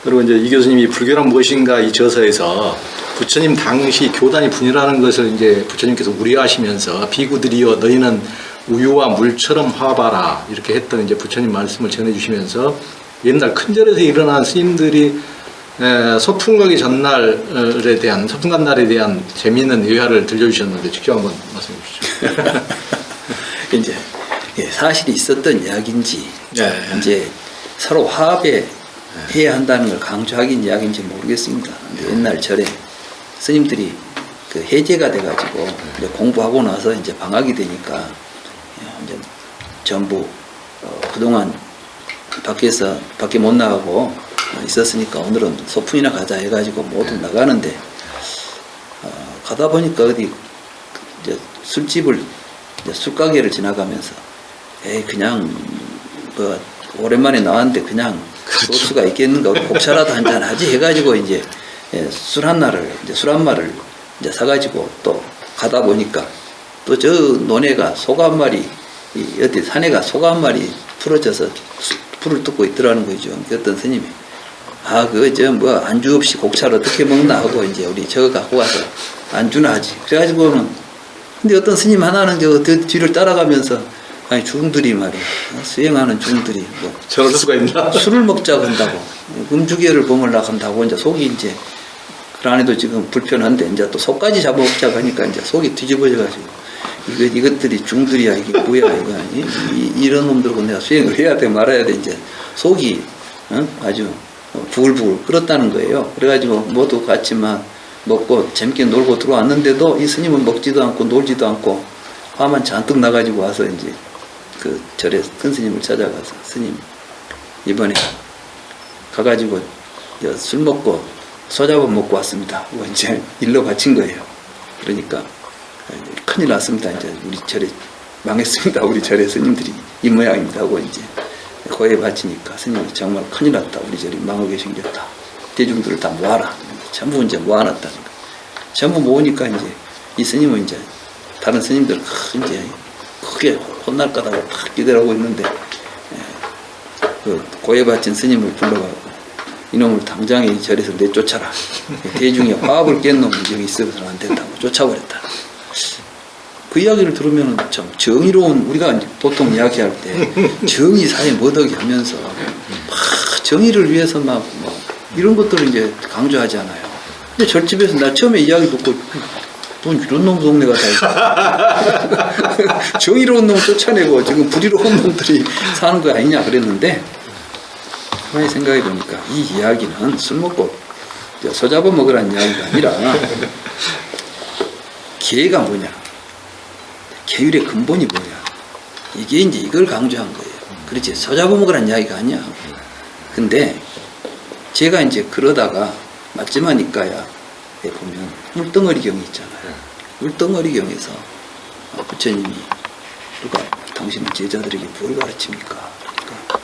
그리고 이제 이 교수님이 불교란 무엇인가 이 저서에서 부처님 당시 교단이 분열하는 것을 이제 부처님께서 우려하시면서 비구들이여 너희는 우유와 물처럼 화바라 이렇게 했던 이제 부처님 말씀을 전해주시면서 옛날 큰절에서 일어난 스님들이 소풍 가기 전날에 대한 소풍간 날에 대한 재미있는 의화를 들려주셨는데 직접 한번 말씀해 주시죠. 이제 사실이 있었던 이야기인지 이제 서로 화합에 해야 한다는 걸 강조하긴 이야기인지 모르겠습니다. 근데 옛날 절에 스님들이 그 해제가 돼가지고 이제 공부하고 나서 이제 방학이 되니까 이제 전부 그동안 밖에 못 나가고 있었으니까 오늘은 소풍이나 가자 해가지고 모두 나가는데 가다 보니까 어디 이제 술집을 이제 술가게를 지나가면서 그냥 뭐 오랜만에 나왔는데 그냥 소주가 있겠는가 우리 곡차라도 한잔 하지 해가지고 이제 술 한 마를 이제 사가지고 또 가다 보니까 또 저 논에가 소 한 마리 어디 산에가 소가 한 마리 풀어져서 불을 뜯고 있더라는 거죠. 어떤 스님이 뭐 안주 없이 곡차를 어떻게 먹나 하고 이제 우리 저거 갖고 와서 안주나 하지. 그래가지고는 근데 어떤 스님 하나는 저 뒤를 따라가면서 아니 중들이 말이야 수행하는 중들이 뭐 저럴 수가 있나? 술을 먹자고 한다고 음주계를 범하려고 한다고 이제 속이 이제 그 안에도 지금 불편한데 이제 또 속까지 잡아먹자고 하니까 이제 속이 뒤집어져가지고 이것들이 중들이야 이게 뭐야 이거 아니 이런 놈들고 내가 수행을 해야 돼 말아야 돼 이제 속이 아주 부글부글 끓었다는 거예요. 그래가지고 모두 같이 막 먹고 재밌게 놀고 들어왔는데도 이 스님은 먹지도 않고 놀지도 않고 화만 잔뜩 나가지고 와서 이제 그 절에 큰 스님을 찾아가서 스님 이번에 가가지고 술 먹고 소잡아 먹고 왔습니다. 이제 일로 바친 거예요. 그러니까 큰일 났습니다. 이제 우리 절에 망했습니다. 우리 절에 스님들이 이 모양입니다 하고 이제 고해 바치니까 스님이 정말 큰일 났다. 우리 절이 망하게 생겼다. 대중들을 다 모아라. 전부 이제 모아놨다는 거예요. 전부 모으니까 이제 이 스님은 이제 다른 스님들 이제 크게 혼날 거다고 탁 기대하고 있는데 그 고해 바친 스님을 불러가고 이놈을 당장에 이 절에서 내쫓아라. 대중의 화합을 깬 놈은 여기 있어서는 안 된다고 쫓아버렸다. 그 이야기를 들으면 참 정의로운 우리가 보통 이야기할 때 정의 사회 뭐덕이 하면서 막 정의를 위해서 막 뭐 이런 것들을 이제 강조하잖아요. 근데 절집에서 나 처음에 이야기 듣고 넌 이런 놈 동네가 다 있어. 정의로운 놈 쫓아내고 지금 불의로운 놈들이 사는 거 아니냐 그랬는데 가만히 생각해 보니까 이 이야기는 술 먹고 소 잡아 먹으라는 이야기가 아니라 계가 뭐냐 계율의 근본이 뭐냐 이게 이제 이걸 강조한 거예요. 그렇지 소 잡아 먹으라는 이야기가 아니야. 근데 제가 이제 그러다가 맞지마니까야 보면 물덩어리 경이 있잖아요. 물덩어리 경에서 부처님이 누가 당신은 제자들에게 뭘 가르칩니까? 그러니까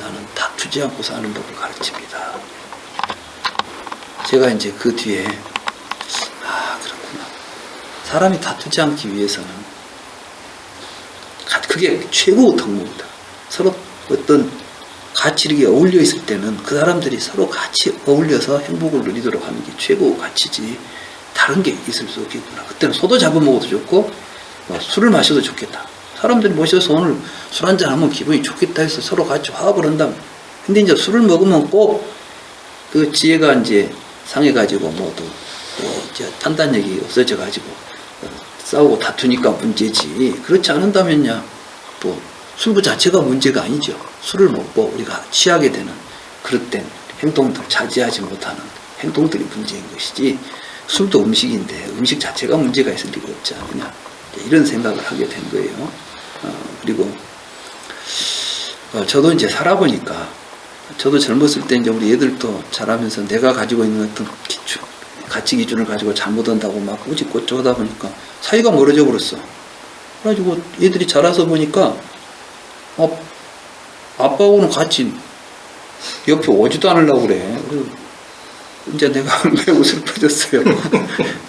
나는 다투지 않고 사는 법을 가르칩니다. 제가 이제 그 뒤에 그렇구나. 사람이 다투지 않기 위해서는 그게 최고 덕목이다. 서로 어떤 가치력이 어울려 있을 때는 그 사람들이 서로 같이 어울려서 행복을 누리도록 하는 게 최고 가치지 다른 게 있을 수 없겠구나. 그때는 소도 잡아먹어도 좋고 술을 마셔도 좋겠다. 사람들이 모셔서 오늘 술 한잔 하면 기분이 좋겠다 해서 서로 같이 화합을 한다면 근데 이제 술을 먹으면 꼭 그 지혜가 이제 상해가지고 모두 이제 판단력이 없어져가지고 싸우고 다투니까 문제지. 그렇지 않은다면야 뭐 술부 자체가 문제가 아니죠. 술을 먹고 우리가 취하게 되는 그릇된 행동들 자제하지 못하는 행동들이 문제인 것이지 술도 음식인데 음식 자체가 문제가 있을 리가 없지 않느냐 이런 생각을 하게 된 거예요. 그리고 저도 이제 살아보니까 저도 젊었을 때 이제 우리 애들도 자라면서 내가 가지고 있는 어떤 가치 기준을 가지고 잘못한다고 막 꼬집고 하다 보니까 사이가 멀어져 버렸어. 그래가지고 애들이 자라서 보니까 아빠하고는 같이 옆에 오지도 않으려고 그래. 그래서 이제 내가 매우 슬퍼졌어요.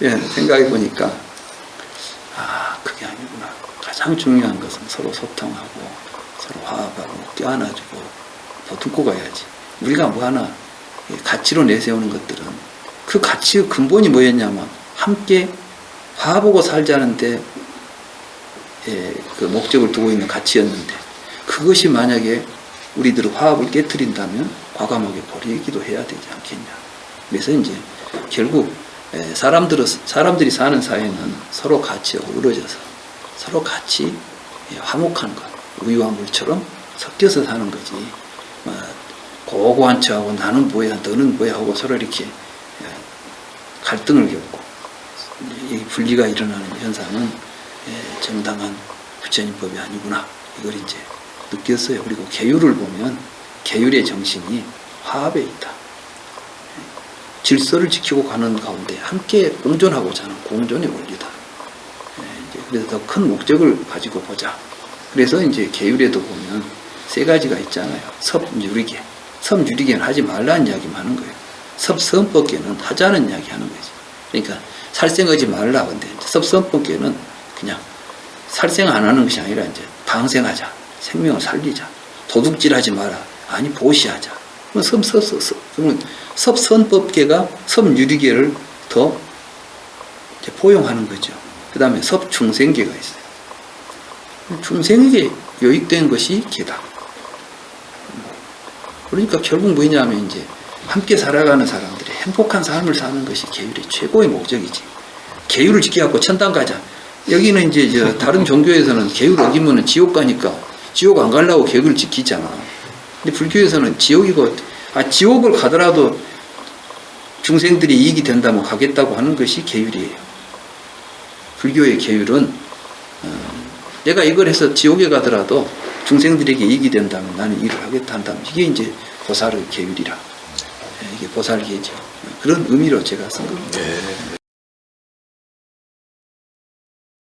예, 생각해 보니까 그게 아니구나. 가장 중요한 것은 서로 소통하고 서로 화합하고 껴안아주고 보듬고 가야지. 우리가 뭐 하나 가치로 내세우는 것들은 그 가치의 근본이 뭐였냐면 함께 화합하고 살자는데 그 목적을 두고 있는 가치였는데 그것이 만약에 우리들의 화합을 깨뜨린다면 과감하게 버리기도 해야 되지 않겠냐. 그래서 이제 결국 사람들이 사는 사회는 서로 가치가 어우러져서 서로 같이 화목한 것, 우유와 물처럼 섞여서 사는 거지. 고고한 척하고 나는 뭐야, 너는 뭐야 하고 서로 이렇게 갈등을 겪고 이 분리가 일어나는 현상은 정당한 부처님법이 아니구나. 이걸 이제 느꼈어요. 그리고 계율을 보면 계율의 정신이 화합에 있다. 질서를 지키고 가는 가운데 함께 공존하고자 하는 공존의 원리다. 그래서 더 큰 목적을 가지고 보자. 그래서 이제 계율에도 보면 세 가지가 있잖아요. 섭유리계. 섭유리계는 하지 말라는 이야기만 하는 거예요. 섭선법계는 하자는 이야기 하는 거지. 그러니까 살생하지 말라. 근데 섭선법계는 그냥 살생 안 하는 것이 아니라 이제 방생하자. 생명을 살리자. 도둑질하지 마라. 아니 보시하자. 그러면 섭선법계가 섭유리계를 더 이제 포용하는 거죠. 그 다음에 섭중생계가 있어요. 중생에게 요익된 것이 계다. 그러니까 결국 뭐냐면 이제 함께 살아가는 사람들이 행복한 삶을 사는 것이 계율의 최고의 목적이지. 계율을 지켜갖고 천당 가자. 여기는 이제 다른 종교에서는 계율 어기면은 지옥 가니까 지옥 안 가려고 계율을 지키잖아. 근데 불교에서는 지옥을 가더라도 중생들이 이익이 된다면 가겠다고 하는 것이 계율이에요. 불교의 계율은 내가 이걸 해서 지옥에 가더라도 중생들에게 이익이 된다면 나는 일을 하겠다 한다면 이게 이제 보살의 계율이라. 이게 보살계죠. 그런 의미로 제가 쓴 겁니다.